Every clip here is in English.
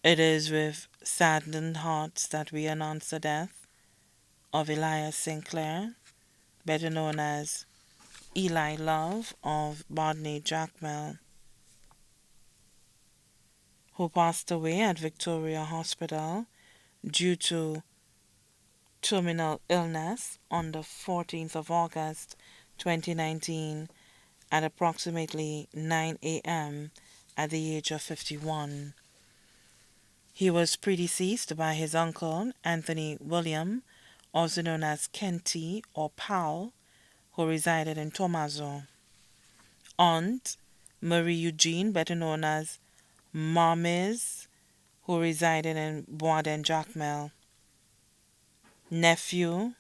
It is with saddened hearts that we announce the death of Elias St Clair, better known as Eli Love of Bodney Jackmel, who passed away at Victoria Hospital due to terminal illness on the 14th of August 2019 at approximately 9 a.m. at the age of 51. He was predeceased by his uncle, Anthony William, also known as Kenty or Powell, who resided in Tomazo. Aunt, Marie Eugene, better known as Marmiz, who resided in Boisden Jacmel. Nephew,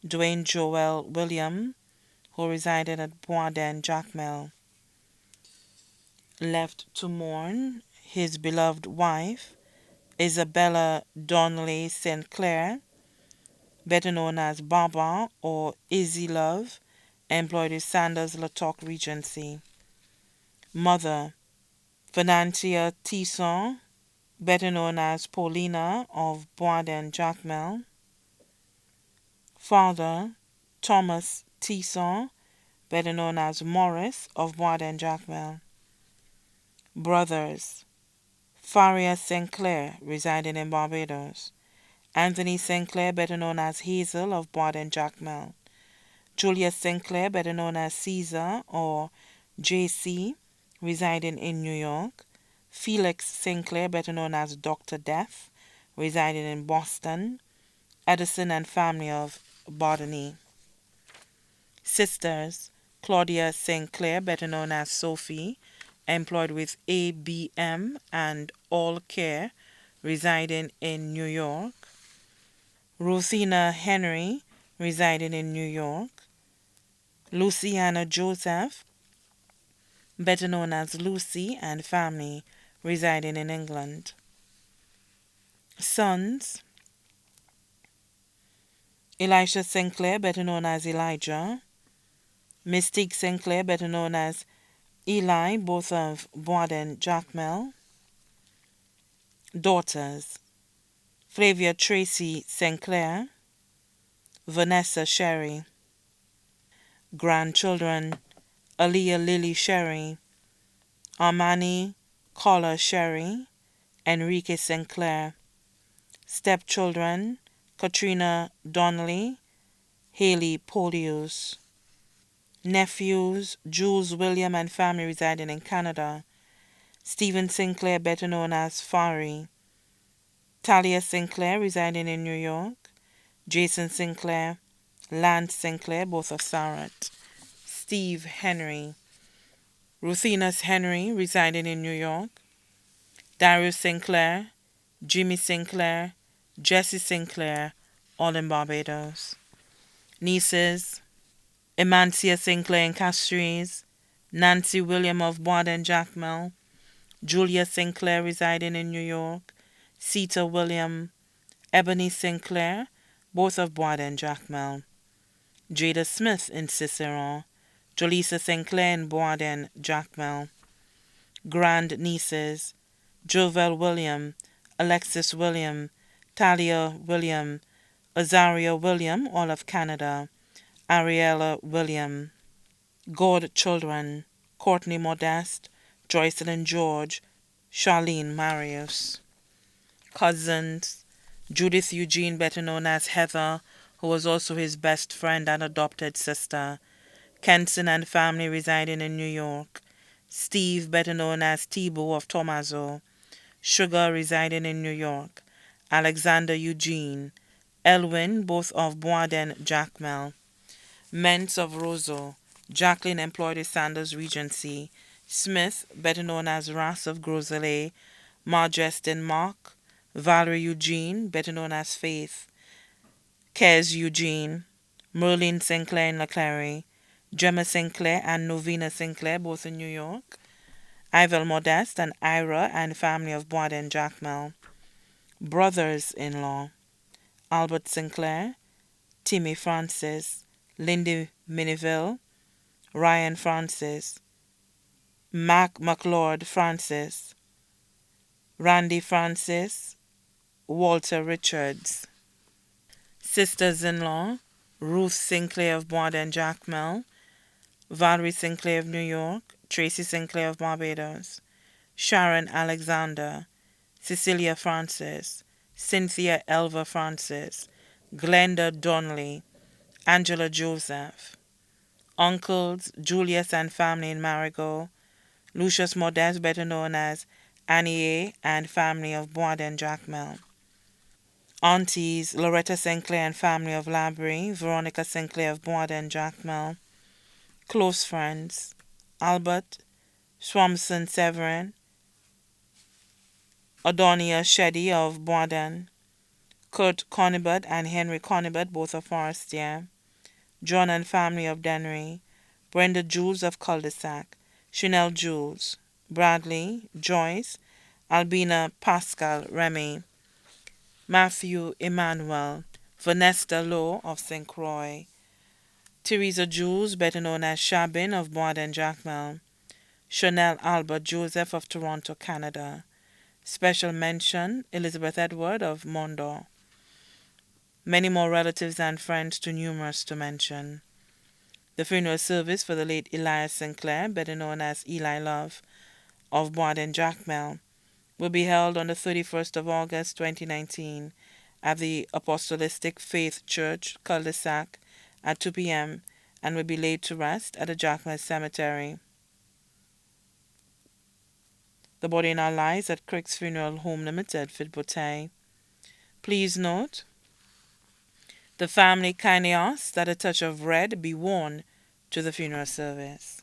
Dwayne Joel William, who resided at Boisden Jacmel. Left to mourn his beloved wife, Isabella Donnelly St Clair, better known as Baba or Izzy Love, employed with Sanders Latok Regency. Mother, Financia Tisson, better known as Paulina of Boisden Jacmel. Father, Thomas Tisson, better known as Morris of Boisden Jacmel. Brothers, Faria St Clair, residing in Barbados. Anthony St Clair, better known as Hazel of Boisden Jacmel. Julius St Clair, better known as Caesar or JC, residing in New York. Felix St Clair, better known as Dr. Death, residing in Boston. Edison and family of Bodney. Sisters, Claudia St Clair, better known as Sophie, employed with ABM and All Care, residing in New York. Ruthina Henry, residing in New York. Luciana Joseph, better known as Lucy, and family, residing in England. Sons, Elisha St Clair, better known as Elijah. Mystique St Clair, better known as Eli, both of Boisden Jacmel. Daughters, Flavia Tracy St Clair, Vanessa Sherry. Grandchildren, Aaliyah Lily Sherry, Armani Collar Sherry, Enrique St Clair. Stepchildren, Katrina Donnelly, Haley Polius. Nephews, Jules William and family residing in Canada. Stephen St Clair, better known as Fari. Talia St Clair, residing in New York. Jason St Clair, Lance St Clair, both of Sarat. Steve Henry. Ruthinus Henry, residing in New York. Darius St Clair, Jimmy St Clair, Jesse St Clair, all in Barbados. Nieces, Emancia St Clair in Castries, Nancy William of Boisden Jacmel, Julia St Clair residing in New York, Sita William, Ebony St Clair, both of Boisden Jacmel, Jada Smith in Ciceron, Jolisa St Clair in Boisden Jacmel. Grand nieces, Jovel William, Alexis William, Talia William, Azaria William, all of Canada, Ariella William. Godchildren, Courtney Modeste, Joycelyn George, Charlene Marius. Cousins, Judith Eugene, better known as Heather, who was also his best friend and adopted sister. Kenson and family residing in New York. Steve, better known as Thibault of Tomazo. Sugar, residing in New York. Alexander Eugene. Elwin, both of Boisden Jacmel. Ments of Roseau, Jacqueline employed at Sanders Regency. Smith, better known as Ras of Groselet. Margestin Mark. Valerie Eugene, better known as Faith. Kez Eugene. Merlin St Clair in LaClare. Gemma St Clair and Novena St Clair, both in New York. Ivel Modeste and Ira and family of Boisden Jacmel. Brothers-in-law, Albert St Clair, Timmy Francis, Lindy Miniville, Ryan Francis, Mac McLeod Francis, Randy Francis, Walter Richards. Sisters-in-law, Ruth St Clair of Bois and Jacmel, Valerie St Clair of New York, Tracy St Clair of Barbados, Sharon Alexander, Cecilia Francis, Cynthia Elva Francis, Glenda Donnelly, Angela Joseph. Uncles, Julius and family in Marigot, Lucius Modeste, better known as Annie A. and family of Bois and Jacmel. Aunties, Loretta St Clair and family of Labrie, Veronica St Clair of Bois and Jacmel. Close friends, Albert Swamson Severin, Adonia Sheddy of Boisden, Kurt Conibert and Henry Conibert, both of Forestier, John and family of Dennery, Brenda Jules of Cul-de-Sac, Chanel Jules, Bradley, Joyce, Albina Pascal Remy, Matthew Emmanuel, Vanessa Lowe of St. Croix, Teresa Jules, better known as Shabin of Bois and Jacmel, Chanel Albert Joseph of Toronto, Canada. Special mention, Elizabeth Edward of Mondor. Many more relatives and friends too numerous to mention. The funeral service for the late Elias St Clair, better known as Eli Love, of Bois and Jacmel, will be held on the 31st of August 2019 at the Apostolic Faith Church, Cul-de-Sac, at 2 p.m. and will be laid to rest at the Jacmel Cemetery. The body now lies at Crick's Funeral Home Limited, Fitbotay. Please note, the family kindly asks that a touch of red be worn to the funeral service.